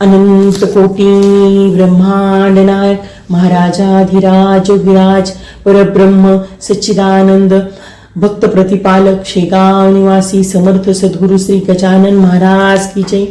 अनंत कोटी ब्रह्मांड नायक महाराजाधिराज विराज परब्रह्म सच्चिदानंद भक्त प्रतिपालक शेगाव निवासी समर्थ सद्गुरु श्री गजानन महाराज की जय।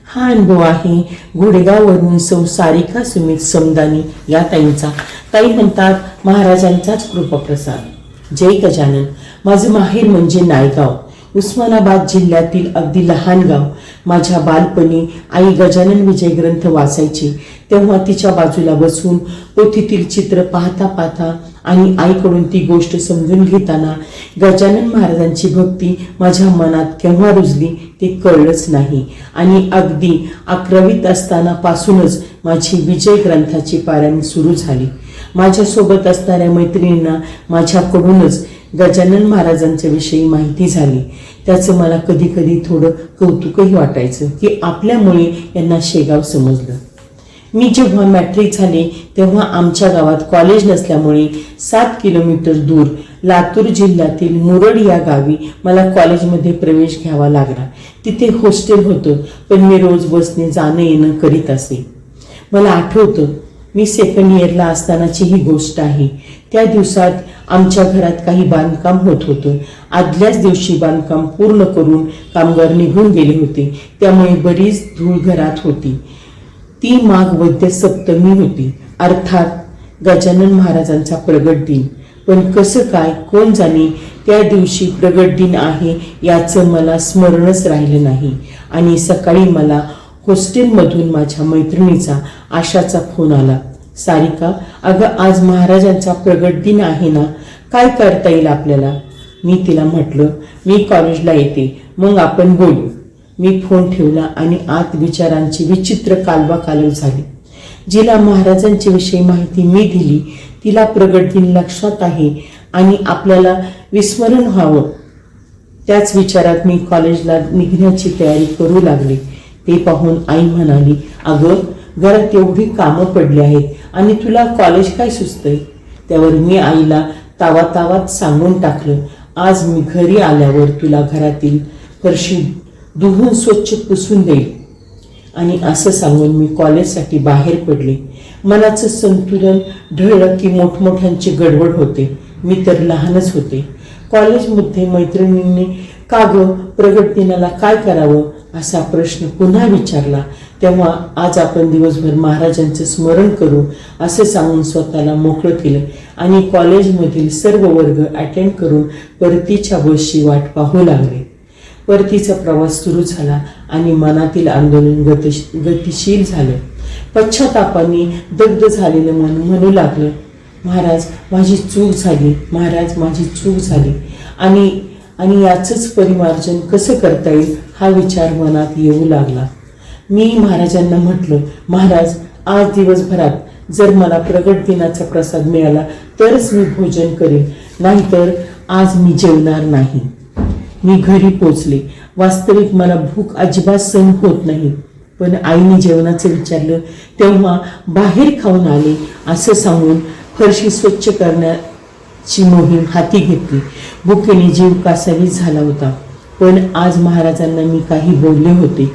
हा अनुभव आहे घोडेगाववरून सौ सारिका सुमित समदानी या ताईंचा। ताई म्हणतात महाराजांचाच कृपाप्रसाद। जय गजानन। माझं माहेर म्हणजे नायगाव, उस्मानाबाद जिल्ह्यातील अगदी लहान गाव। माझ्या बालपणी आई गजानन विजय ग्रंथ वाचायची, तेव्हा तिच्या बाजूला बसून पोथीतील चित्र पाहता पाहता आणि आईकडून ती गोष्ट समजून घेताना गजानन महाराजांची भक्ती माझ्या मनात केव्हा रुजली ते कळलंच नाही। आणि अगदी 11वीत असताना पासूनच माझी विजय ग्रंथाची पारायण सुरू झाली। माझ्यासोबत असणाऱ्या मैत्रिणींना माझ्याकडूनच गजानन महाराजांच्या विषयी माहिती झाली। त्याचं मला कधी कधी थोडं कौतुकही वाटायचं की आपल्यामुळे यांना शेगाव समजलं। मी जेव्हा मॅट्रिक झाले तेव्हा आमच्या गावात कॉलेज नसल्यामुळे 7 किलोमीटर दूर लातूर जिल्ह्यातील मुरड या गावी मला कॉलेजमध्ये प्रवेश घ्यावा लागला। तिथे हॉस्टेल होतं, पण मी रोज बसने जाणं येणं करीत असे। मला आठवतं, मी सेकंड इयरला असतानाची ही गोष्ट आहे। त्या दिवसात आमच्या घरात काही बांधकाम होत होतं। आदल्याच दिवशी बांधकाम पूर्ण करून कामगार निघून गेले होते, त्यामुळे बरीच धूळ घरात होती। ती माघ वद्य सप्तमी होती, अर्थात गजानन महाराजांचा प्रगट दिन। पण कसं काय कोण जाणे त्या दिवशी प्रगट दिन आहे याचं मला स्मरणच राहिलं नाही। आणि सकाळी मला हॉस्टेलमधून माझ्या मैत्रिणीचा आशाचा फोन आला, सारिका अगं आज महाराजांचा प्रगट दिन आहे ना, काय करता येईल आपल्याला? मी तिला म्हटलं मी कॉलेजला येते, मग आपण बोलू। मी फोन ठेवला आणि आत विचारांची विचित्र कालवाकालव झाली। जिला महाराजांच्या विषयी माहिती मी दिली तिला प्रगट दिन लक्षात आहे आणि आपल्याला विस्मरण व्हावं, त्याच विचारात मी कॉलेजला निघण्याची तयारी करू लागले। ते पाहून आई म्हणाली, अगं घरात एवढी कामं पडली आहेत आणि तुला कॉलेज काय सुचतंय? त्यावर मी आईला तावातावात सांगून टाकलं, आज मी घरी आल्यावर तुला घरातील फरशी धुवून स्वच्छ पुसून देईल। आणि असं सांगून मी कॉलेजसाठी बाहेर पडले। मनाचं संतुलन ढळलं की मोठमोठ्यांची गडबड होते। मी तर लहानच होते। कॉलेजमध्ये मैत्रिणींनी का गं प्रगट दिनाला काय करावं असा प्रश्न पुन्हा विचारला, तेव्हा आज आपण दिवसभर महाराजांचं स्मरण करू असं सांगून स्वतःला मोकळं केलं आणि कॉलेजमधील सर्व वर्ग अटेंड करून परतीच्या बसची वाट पाहू लागले। परतीचा प्रवास सुरू झाला आणि मनातील आंदोलन गतिशील झालं। पश्चातापाने दग्ध झालेलं मन म्हणू लागलं, महाराज माझी चूक झाली, महाराज माझी चूक झाली। आणि याचंच परिमार्जन कसं करता येईल हा विचार मनात येऊ लागला। मी महाराजांना म्हटलं, महाराज आज दिवसभरात जर मला प्रगट दिनाचा प्रसाद मिळाला तरच मी भोजन करेन, नाहीतर आज मी जेवणार नाही। मी घरी पोचले। वास्तविक मला भूक अजिबात सहन होत नाही, पण आईने जेवणाचं विचारलं तेव्हा बाहेर खाऊन आले असं सांगून फरशी स्वच्छ करण्याची मोहीम हाती घेतली। भुकेने जीव कासावीस झाला होता, पण आज महाराजांना मी काही बोलले होते।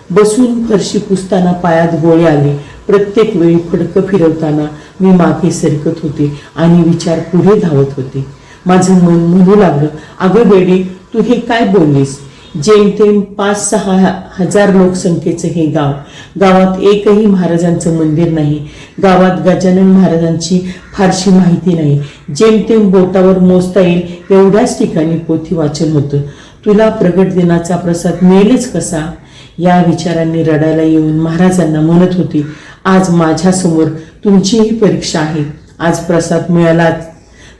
बसून फरशी पुसताना पायात गोळे आले। प्रत्येक वेळी फडकं फिरवताना मी मागे सरकत होते आणि विचार पुढे धावत होते। माझं मन म्हणू लागलं, अगं बेडी तू हे काय बोललीस? जेमतेम 5-6 हजार लोकसंख्येचं हे गाव, गावात एकही महाराजांचं मंदिर नाही। गावात गजानन महाराजांची फारशी माहिती नाही। जेमतेम बोटावर मोजता येईल एवढ्याच ठिकाणी पोथी वाचन होतं। तुला प्रगट दिनाचा प्रसाद मिळेलच कसा? या विचारांनी रडायला येऊन महाराजांना म्हणत होती, आज माझ्यासमोर तुमचीही परीक्षा आहे। आज प्रसाद मिळाला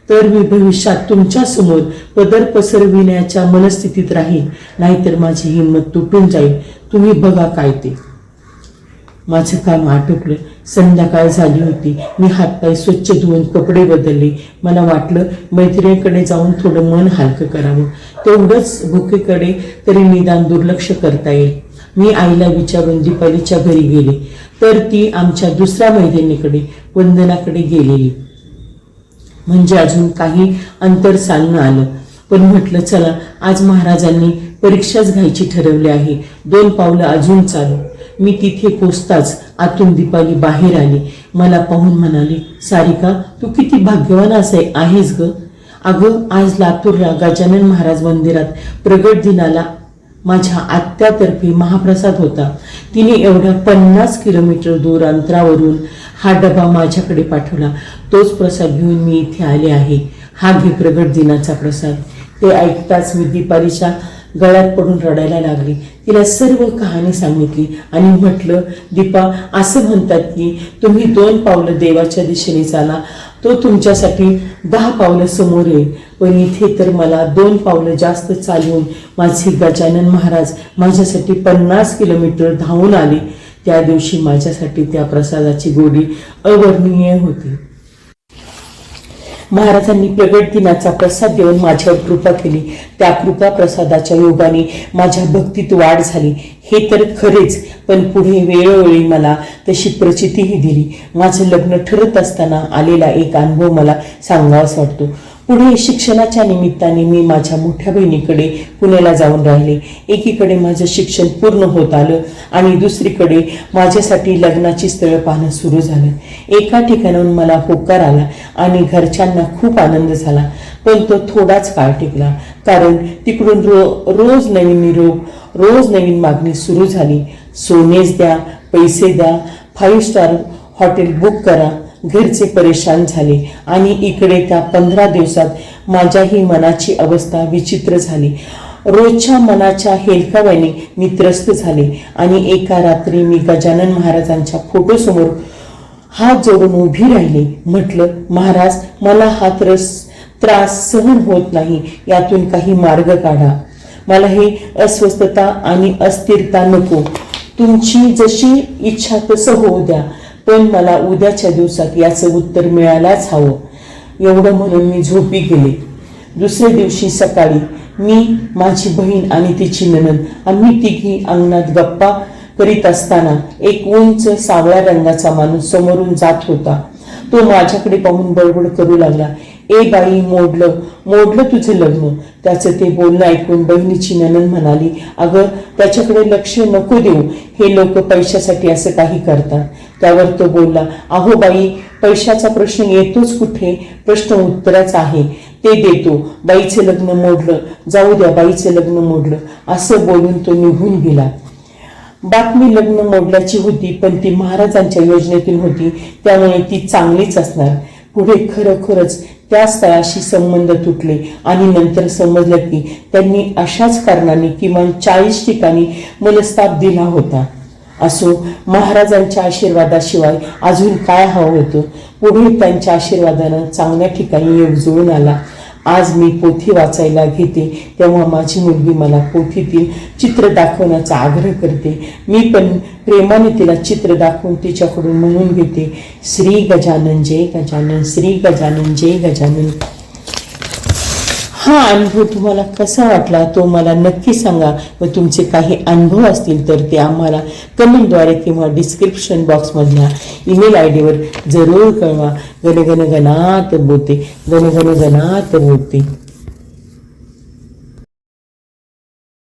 तर मी भविष्यात तुमच्या समोर पदर पसरविण्याच्या मनस्थितीत राहील, नाहीतर माझी हिंमत तुटून जाईल। तुम्ही बघा काय ते। माझं काम आटोपलं। संध्याकाळ झाली होती। मी हातपाय स्वच्छ धुवून कपडे बदलले। मला वाटलं मैत्रिणीकडे जाऊन थोडं मन हलकं करावं, तेवढंच भुकेकडे तरी निदान दुर्लक्ष करता येईल। मी आईला विचारून दीपालीच्या घरी गेले तर ती आमच्या दुसऱ्या मैत्रिणीकडे वंदनाकडे गेलेली, म्हणजे अजून काही अंतर चालणं आलं। पण म्हटलं चला आज महाराजांनी परीक्षाच घ्यायची ठरवली आहे, 2 पावलं अजून चालू। मी तिथे पोचताच आतून दीपाली बाहेर आली. मला पाहून म्हणाली, सारिका तू किती भाग्यवान आहेस ग. अगं आज लातूरला गजानन महाराज मंदिरात प्रगट दिनाला माझ्या आत्यातर्फे महाप्रसाद होता. तिने एवढ्या 50 किलोमीटर दूर अंतरावरून हा डबा माझ्याकडे पाठवला. तोच प्रसाद घेऊन मी इथे आले आहे. हा घे प्रगट दिनाचा प्रसाद. ते ऐकताच मी दीपालीच्या गळ्यात पडून रडायला लागली. तिला सर्व कहाणी सांगितली आणि म्हटलं, दीपा असं म्हणतात की तुम्ही 2 पावलं देवाच्या दिशेने चाला, तो तुमच्यासाठी 10 पावलं समोर येईल. पण इथे तर मला 2 पावलं जास्त चालवून माझे गजानन महाराज माझ्यासाठी 50 किलोमीटर धावून आले. त्या दिवशी माझ्यासाठी त्या प्रसादाची गोडी अवर्णनीय होती. महाराजांनी प्रगट दिनाचा प्रसाद देऊन माझ्यावर कृपा केली. त्या कृपा प्रसादाच्या योगाने माझ्या भक्तीत वाढ झाली हे तर खरेच, पण पुढे वेळोवेळी मला तशी प्रचितीही दिली. माझं लग्न ठरत असताना आलेला एक अनुभव मला सांगावासा वाटतो. पुढे शिक्षणाच्या निमित्ताने मी माझ्या मोठ्या बहिणीकडे पुण्याला जाऊन राहिले. एकीकडे माझं शिक्षण पूर्ण होत आलं आणि दुसरीकडे माझ्यासाठी लग्नाची स्थळं पाहणं सुरू झालं. एका ठिकाणाहून मला होकार आला आणि घरच्यांना खूप आनंद झाला, पण तो थोडाच काळ टिकला. कारण तिकडून रोज नवीन निरोप, रोज नवीन मागणी सुरू झाली. सोनेच द्या, पैसे द्या, 5 स्टार हॉटेल बुक करा. घरचे परेशान झाले आणि इकडे त्या 15 दिवसात माझ्याही मनाची अवस्था विचित्र झाली. रोजच्या मनाच्या हेलकाव्याने मी त्रस्त झाले आणि एका रात्री मी गजानन महाराजांच्या फोटोसमोर हात जोडून उभी राहिली. म्हटलं, महाराज मला हा त्रास सहन होत नाही, यातून काही मार्ग काढा. मला हे अस्वस्थता आणि अस्थिरता नको. तुमची जशी इच्छा तसं होऊ द्या, पण मला उद्याच्या दिवसात याचं उत्तर मिळायलाच हवं. एवढं म्हणून मी झोपी गेले. दुसऱ्या दिवशी सकाळी मी, माझी बहीण आणि तिची नणंद आम्ही तिघी अंगणात गप्पा करीत असताना एक उंच सावळ्या रंगाचा माणूस समोरून जात होता. तो माझ्याकडे पाहून बडबड करू लागला, ए बाई, मोडलं तुझं लग्न. त्याचं ते बोलणं ऐकून बहिणीची नणंद म्हणाली, अगं त्याच्याकडे लक्ष नको देऊ, हे लोक पैशासाठी असं काही करतात. त्यावर तो बोलला, अहो बाई, पैशाचा प्रश्न येतोच कुठे, प्रश्न उत्तराचा आहे, ते देतो. बाईचं लग्न मोडलं, जाऊ द्या, बाईचं लग्न मोडलं, असं बोलून तो निघून गेला. बातमी लग्न मोडल्याची होती, पण ती महाराजांच्या योजनेतून होती, त्यामुळे ती चांगलीच असणार. पुढे खरोखरच त्या स्थळाशी संबंध तुटले आणि नंतर समजलं की त्यांनी अशाच कारणाने किमान 40 ठिकाणी मनस्ताप दिला होता. असो, महाराजांच्या आशीर्वादाशिवाय अजून काय हवं होतं. पुढे त्यांच्या आशीर्वादानं चांगल्या ठिकाणी योग जुळून आला. आज मी पोथी वाचायला घेते तेव्हा माझी मुलगी मला पोथीतील चित्र दाखवण्याचा आग्रह करते. मी पण प्रेमाने तिला चित्र दाखवून तिच्याकडून म्हणून घेते, श्री गजानन जय गजानन, श्री गजानन जय गजानन. हा अनुभव तुम्हाला कसा वाटला तो मला नक्की सांगा व तुमचे काही अनुभव असतील तर ते आम्हाला कमेंटद्वारे किंवा डिस्क्रिप्शन बॉक्समधल्या ईमेल ID वर जरूर कळवा. गण गण गणात बोलते, गण गण गणात बोलते.